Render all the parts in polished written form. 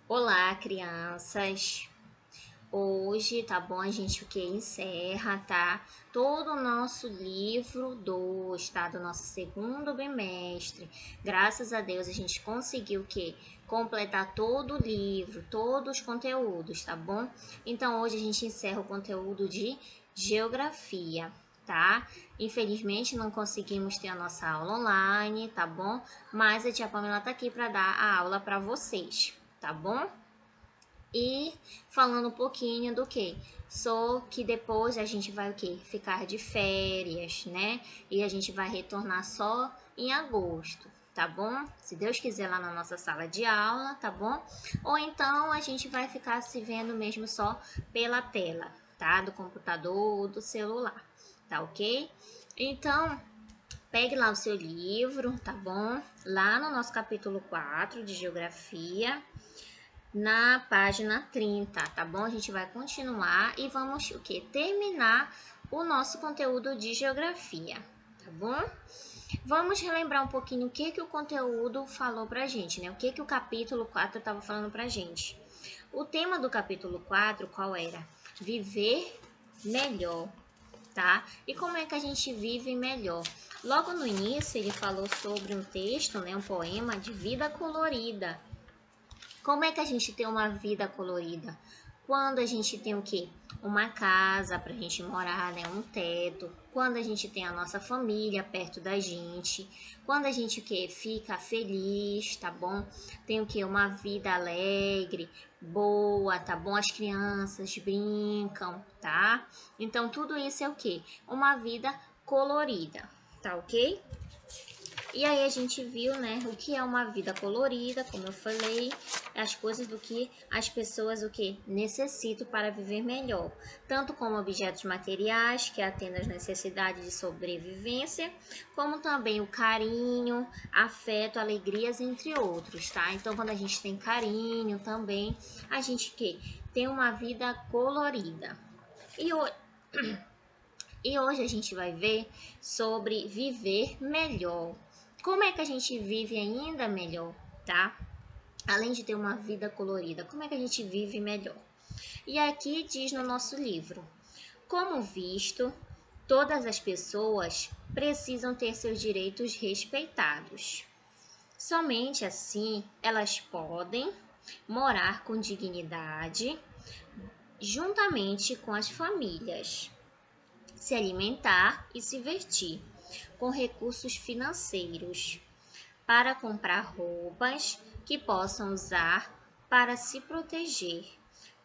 Olá, crianças! Hoje, tá bom? A gente encerra, tá? Todo o nosso livro 2, tá? Do nosso segundo bimestre. Graças a Deus a gente conseguiu completar todo o livro, todos os conteúdos, tá bom? Então hoje a gente encerra o conteúdo de geografia, tá? Infelizmente não conseguimos ter a nossa aula online, tá bom? Mas a tia Pamela tá aqui para dar a aula para vocês, tá bom? E falando um pouquinho do que? Só que depois a gente vai ficar de férias, né? E a gente vai retornar só em agosto, tá bom? Se Deus quiser lá na nossa sala de aula, tá bom? Ou então a gente vai ficar se vendo mesmo só pela tela, tá? Do computador ou do celular, tá ok? Então, pegue lá o seu livro, tá bom? Lá no nosso capítulo 4 de geografia, na página 30, tá bom? A gente vai continuar e vamos terminar o nosso conteúdo de geografia, tá bom? Vamos relembrar um pouquinho o que o conteúdo falou pra gente, né? O que o capítulo 4 estava falando pra gente. O tema do capítulo 4 qual era? Viver melhor, tá? E como é que a gente vive melhor? Logo no início ele falou sobre um texto, né, um poema de vida colorida. Como é que a gente tem uma vida colorida? Quando a gente tem o quê? Uma casa para a gente morar, né? Um teto. Quando a gente tem a nossa família perto da gente. Quando a gente fica feliz, tá bom? Tem o quê? Uma vida alegre, boa, tá bom? As crianças brincam, tá? Então tudo isso é o quê? Uma vida colorida, tá ok? E aí a gente viu, né, o que é uma vida colorida, como eu falei, as coisas do que as pessoas necessitam para viver melhor, tanto como objetos materiais que atendem às necessidades de sobrevivência, como também o carinho, afeto, alegrias, entre outros, tá? Então, quando a gente tem carinho também, a gente tem uma vida colorida. E hoje e hoje a gente vai ver sobre viver melhor. Como é que a gente vive ainda melhor, tá? Além de ter uma vida colorida, como é que a gente vive melhor? E aqui diz no nosso livro: como visto, todas as pessoas precisam ter seus direitos respeitados. Somente assim elas podem morar com dignidade juntamente com as famílias, se alimentar e se vestir com recursos financeiros para comprar roupas que possam usar para se proteger,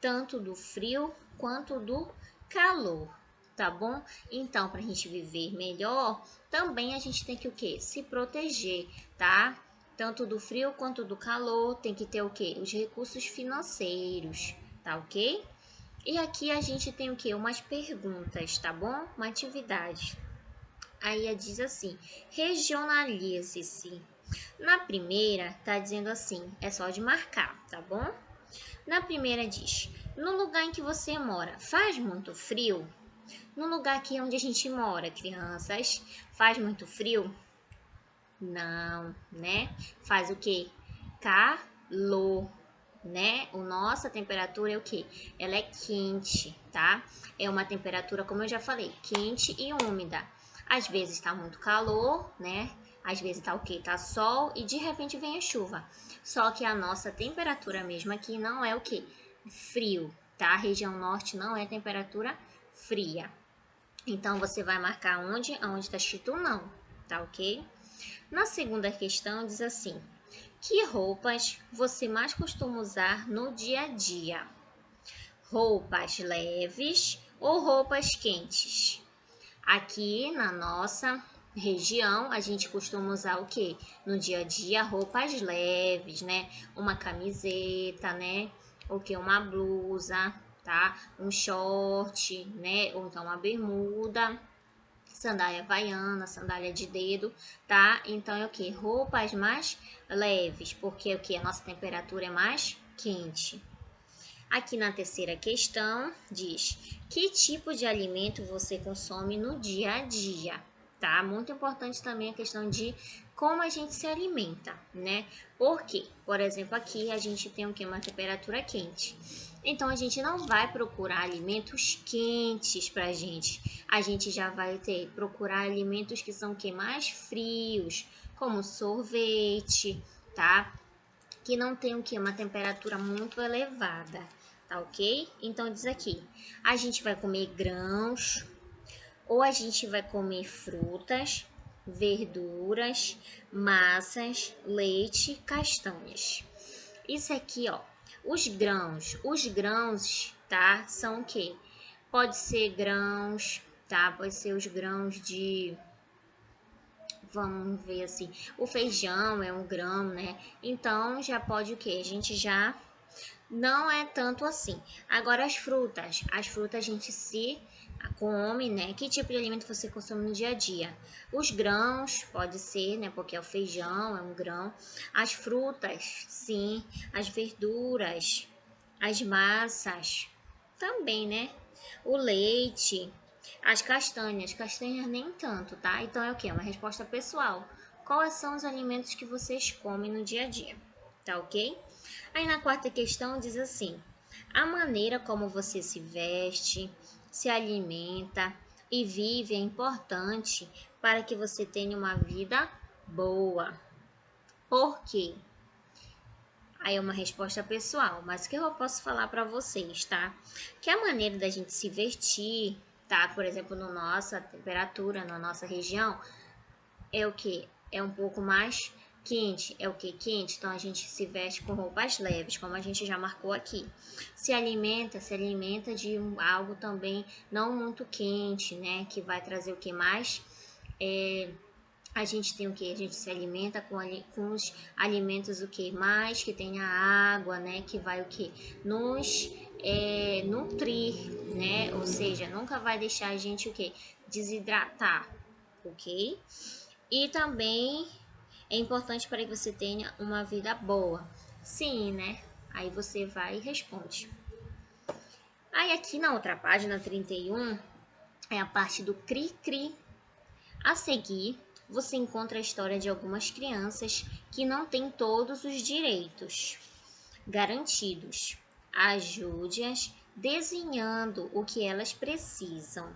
tanto do frio quanto do calor, tá bom? Então, para a gente viver melhor, também a gente tem que se proteger, tá? Tanto do frio quanto do calor, tem que ter os recursos financeiros, tá ok? E aqui a gente tem umas perguntas, tá bom? Uma atividade. Aí diz assim: regionalize-se. Na primeira, tá dizendo assim, é só de marcar, tá bom? Na primeira diz: no lugar em que você mora, faz muito frio? No lugar aqui onde a gente mora, crianças, faz muito frio? Não, né? Faz o quê? Calor, né? A nossa temperatura é o quê? Ela é quente, tá? É uma temperatura, como eu já falei, quente e úmida. Às vezes tá muito calor, né? Às vezes tá o quê? Tá sol e de repente vem a chuva. Só que a nossa temperatura mesmo aqui não é o quê? Frio, tá? A região norte não é temperatura fria. Então você vai marcar onde? Aonde tá escrito não, tá ok? Na segunda questão diz assim: que roupas você mais costuma usar no dia a dia? Roupas leves ou roupas quentes? Aqui na nossa região, a gente costuma usar o quê? No dia a dia, roupas leves, né? Uma camiseta, né? O que? Uma blusa, tá? Um short, né? Ou então uma bermuda, sandália havaiana, sandália de dedo, tá? Então é o que? Roupas mais leves, porque o que? A nossa temperatura é mais quente. Aqui na terceira questão diz: que tipo de alimento você consome no dia a dia, tá? Muito importante também a questão de como a gente se alimenta, né? Porque, por exemplo, aqui a gente tem o que? Uma temperatura quente. Então, a gente não vai procurar alimentos quentes pra gente. A gente já vai procurar alimentos que são que mais frios, como sorvete, tá? Que não tem o que? Uma temperatura muito elevada, tá ok? Então, diz aqui, a gente vai comer grãos, ou a gente vai comer frutas, verduras, massas, leite, castanhas. Isso aqui, ó, os grãos, tá? São o quê? Pode ser grãos, tá? Pode ser os grãos de, vamos ver assim, o feijão é um grão, né? Então já pode o quê? A gente já não é tanto assim. Agora as frutas a gente se come, né? Que tipo de alimento você consome no dia a dia? Os grãos, pode ser, né? Porque é o feijão, é um grão. As frutas, sim. As verduras, as massas, também, né? O leite, castanhas nem tanto, tá? Então é o que? É uma resposta pessoal. Quais são os alimentos que vocês comem no dia a dia? Tá ok? Aí na quarta questão diz assim: a maneira como você se veste, se alimenta e vive é importante para que você tenha uma vida boa. Por quê? Aí é uma resposta pessoal, mas o que eu posso falar para vocês, tá? Que a maneira da gente se vestir, tá? Por exemplo, na nossa temperatura, na nossa região, é o que? É um pouco mais quente. É o que? Quente. Então a gente se veste com roupas leves, como a gente já marcou aqui. Se alimenta de algo também não muito quente, né? Que vai trazer o que mais? A gente tem o que? A gente se alimenta com os alimentos o que? Mais que tenha água, né? Que vai o que? Nos nutrir, né? Ou seja, nunca vai deixar a gente o que? Desidratar, ok? E também é importante para que você tenha uma vida boa. Sim, né? Aí você vai e responde. Aí aqui na outra página 31 é a parte do cri-cri. A seguir, você encontra a história de algumas crianças que não têm todos os direitos garantidos. Ajude-as desenhando o que elas precisam,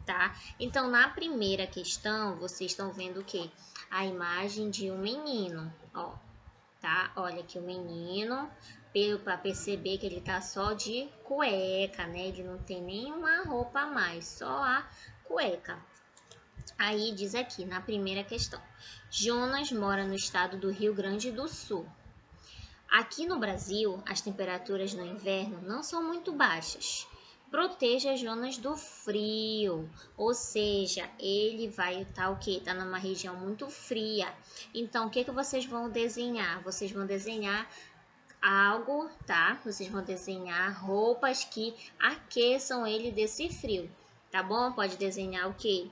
tá? Então, na primeira questão, vocês estão vendo o quê? A imagem de um menino, ó, tá? Olha aqui o menino, para perceber que ele tá só de cueca, né? Ele não tem nenhuma roupa a mais, só a cueca. Aí diz aqui na primeira questão: Jonas mora no estado do Rio Grande do Sul. Aqui no Brasil, as temperaturas no inverno não são muito baixas. Proteja Jonas do frio, ou seja, ele vai estar o quê? Tá numa região muito fria. Então, o que vocês vão desenhar? Vocês vão desenhar algo, tá? Vocês vão desenhar roupas que aqueçam ele desse frio, tá bom? Pode desenhar o quê?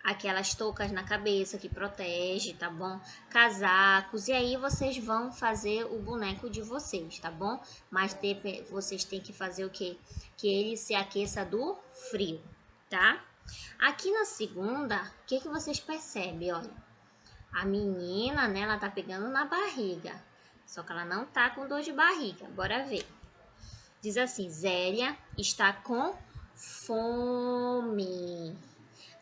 Aquelas toucas na cabeça que protege, tá bom? Casacos, e aí vocês vão fazer o boneco de vocês, tá bom? Mas vocês têm que fazer o quê? Que ele se aqueça do frio, tá? Aqui na segunda, o que vocês percebem? Olha, a menina, né, ela tá pegando na barriga, só que ela não tá com dor de barriga, bora ver. Diz assim, Zélia está com fome.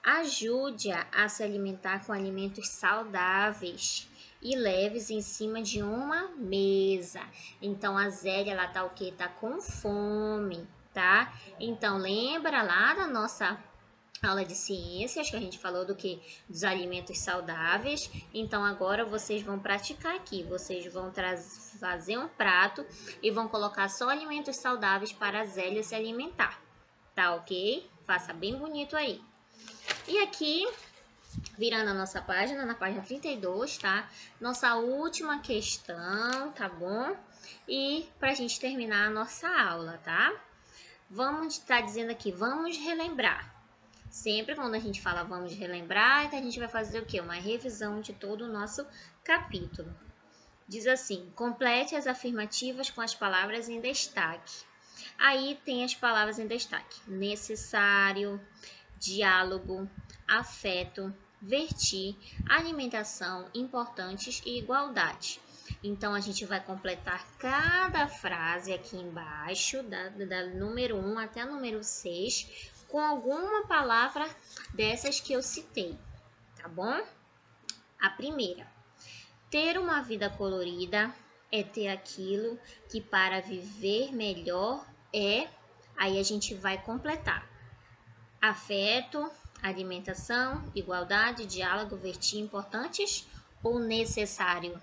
Ajude-a a se alimentar com alimentos saudáveis e leves em cima de uma mesa. Então, a Zélia, ela tá o quê? Tá com fome, tá? Então, lembra lá da nossa aula de ciências que a gente falou do que? Dos alimentos saudáveis. Então, agora vocês vão praticar aqui. Vocês vão fazer um prato e vão colocar só alimentos saudáveis para a Zélia se alimentar. Tá ok? Faça bem bonito aí. E aqui, virando a nossa página, na página 32, tá? Nossa última questão, tá bom? E pra gente terminar a nossa aula, tá? Vamos estar dizendo aqui, vamos relembrar. Sempre quando a gente fala vamos relembrar, então a gente vai fazer o quê? Uma revisão de todo o nosso capítulo. Diz assim, complete as afirmativas com as palavras em destaque. Aí tem as palavras em destaque. Necessário, diálogo, afeto, vertir, alimentação, importantes e igualdade. Então, a gente vai completar cada frase aqui embaixo, da número 1 até a número 6, com alguma palavra dessas que eu citei, tá bom? A primeira, ter uma vida colorida é ter aquilo que para viver melhor é. Aí a gente vai completar. Afeto, alimentação, igualdade, diálogo, vertir, importantes ou necessário?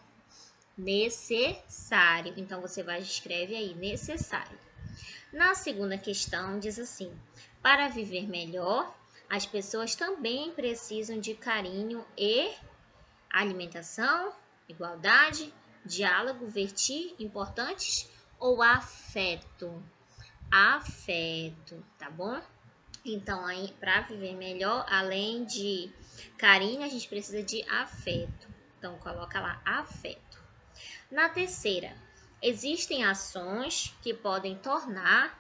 Necessário. Então, você vai escreve aí, necessário. Na segunda questão, diz assim: para viver melhor, as pessoas também precisam de carinho e alimentação, igualdade, diálogo, vertir, importantes ou afeto? Afeto, tá bom? Então, aí, para viver melhor, além de carinho, a gente precisa de afeto. Então, coloca lá, afeto. Na terceira, existem ações que podem tornar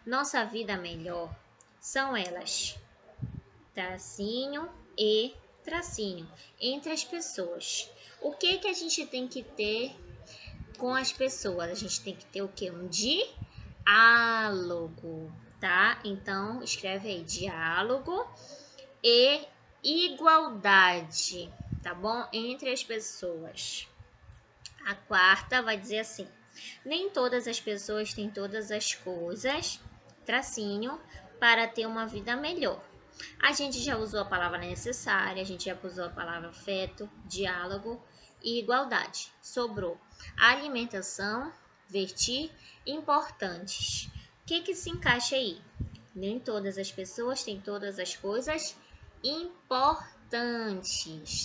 nossa vida melhor. São elas, tracinho e tracinho, entre as pessoas. O que a gente tem que ter com as pessoas? A gente tem que ter o quê? Um diálogo, tá? Então, escreve aí, diálogo e igualdade, tá bom? Entre as pessoas. A quarta vai dizer assim: nem todas as pessoas têm todas as coisas, tracinho, para ter uma vida melhor. A gente já usou a palavra necessária, a gente já usou a palavra afeto, diálogo e igualdade. Sobrou alimentação, vertir, importantes. O que se encaixa aí? Nem todas as pessoas têm todas as coisas importantes,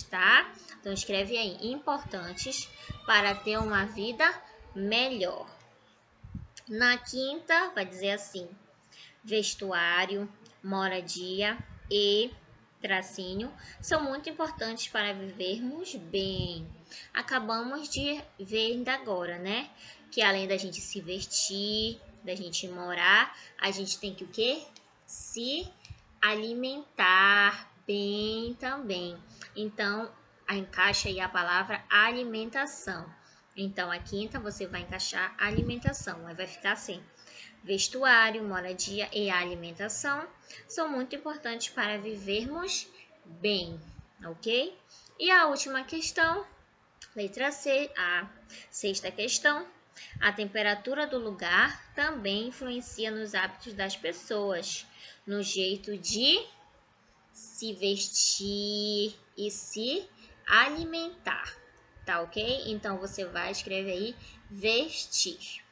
tá? Então escreve aí, importantes para ter uma vida melhor. Na quinta, vai dizer assim: vestuário, moradia e tracinho são muito importantes para vivermos bem. Acabamos de ver ainda agora, né? Que além da gente se vestir, da gente morar, a gente tem que o quê? Se alimentar bem também. Então, encaixa aí a palavra alimentação. Então, a quinta você vai encaixar alimentação. Aí vai ficar assim: vestuário, moradia e alimentação são muito importantes para vivermos bem, ok? E a última questão, letra C, a sexta questão: a temperatura do lugar também influencia nos hábitos das pessoas, no jeito de se vestir e se alimentar, tá ok? Então você vai escrever aí vestir.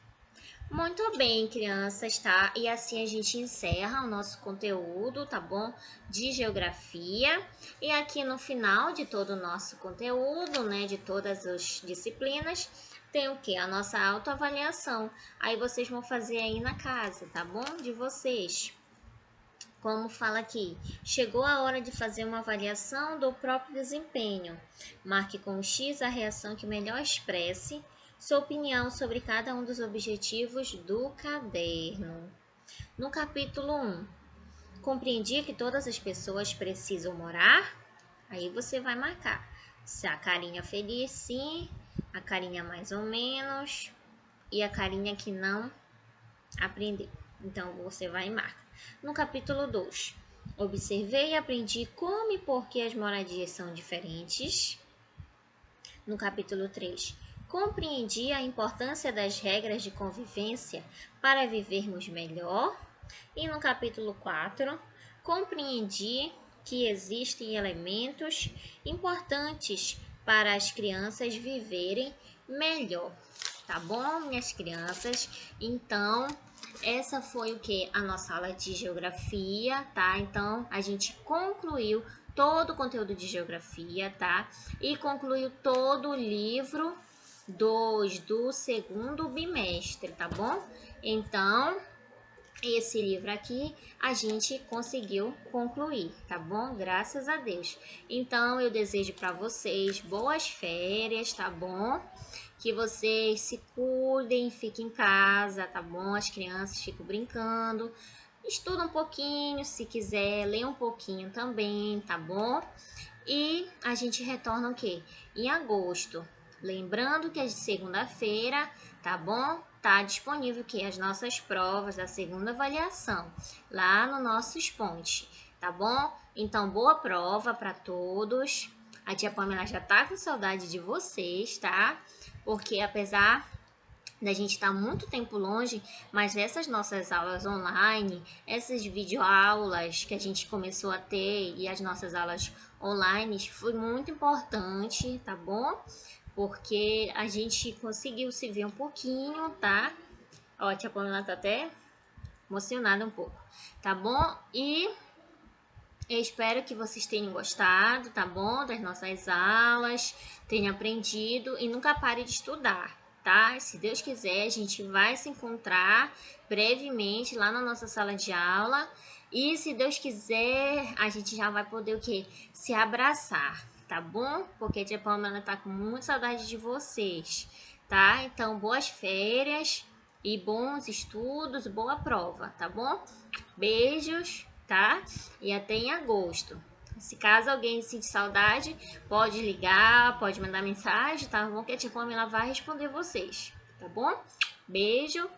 Muito bem, crianças, tá? E assim a gente encerra o nosso conteúdo, tá bom? De geografia. E aqui no final de todo o nosso conteúdo, né? De todas as disciplinas, tem o que? A nossa autoavaliação. Aí vocês vão fazer aí na casa, tá bom? De vocês. Como fala aqui, chegou a hora de fazer uma avaliação do próprio desempenho. Marque com X a reação que melhor expresse sua opinião sobre cada um dos objetivos do caderno. No capítulo 1, compreendi que todas as pessoas precisam morar? Aí você vai marcar. Se a carinha feliz, sim, a carinha mais ou menos e a carinha que não aprendeu. Então, você vai e marca. No capítulo 2, observei e aprendi como e por que as moradias são diferentes. No capítulo 3, compreendi a importância das regras de convivência para vivermos melhor. E no capítulo 4, compreendi que existem elementos importantes para as crianças viverem melhor. Tá bom, minhas crianças? Então, essa foi o que? A nossa aula de geografia, tá? Então, a gente concluiu todo o conteúdo de geografia, tá? E concluiu todo o livro 2 do segundo bimestre, tá bom? Então, esse livro aqui a gente conseguiu concluir, tá bom? Graças a Deus. Então, eu desejo para vocês boas férias, tá bom? Que vocês se cuidem, fiquem em casa, tá bom? As crianças ficam brincando, Estuda um pouquinho, se quiser, lê um pouquinho também, tá bom? E a gente retorna o quê? Em agosto. Lembrando que a segunda-feira, tá bom? Tá disponível que as nossas provas da segunda avaliação lá no nosso Ponte, tá bom? Então, boa prova para todos. A tia Pamela já tá com saudade de vocês, tá? Porque apesar da gente estar muito tempo longe, mas essas nossas aulas online, essas videoaulas que a gente começou a ter e as nossas aulas online foi muito importante, tá bom? Porque a gente conseguiu se ver um pouquinho, tá? Ó, a tia Pamela tá até emocionada um pouco, tá bom? E eu espero que vocês tenham gostado, tá bom? Das nossas aulas, tenham aprendido e nunca pare de estudar, tá? Se Deus quiser, a gente vai se encontrar brevemente lá na nossa sala de aula. E se Deus quiser, a gente já vai poder o quê? Se abraçar, tá bom? Porque a tia Pamela tá com muita saudade de vocês, tá? Então, boas férias e bons estudos, boa prova, tá bom? Beijos, tá? E até em agosto. Se caso alguém sentir saudade, pode ligar, pode mandar mensagem, tá bom? Que a tia Pamela vai responder vocês, tá bom? Beijo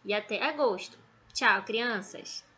e até agosto. Tchau, crianças!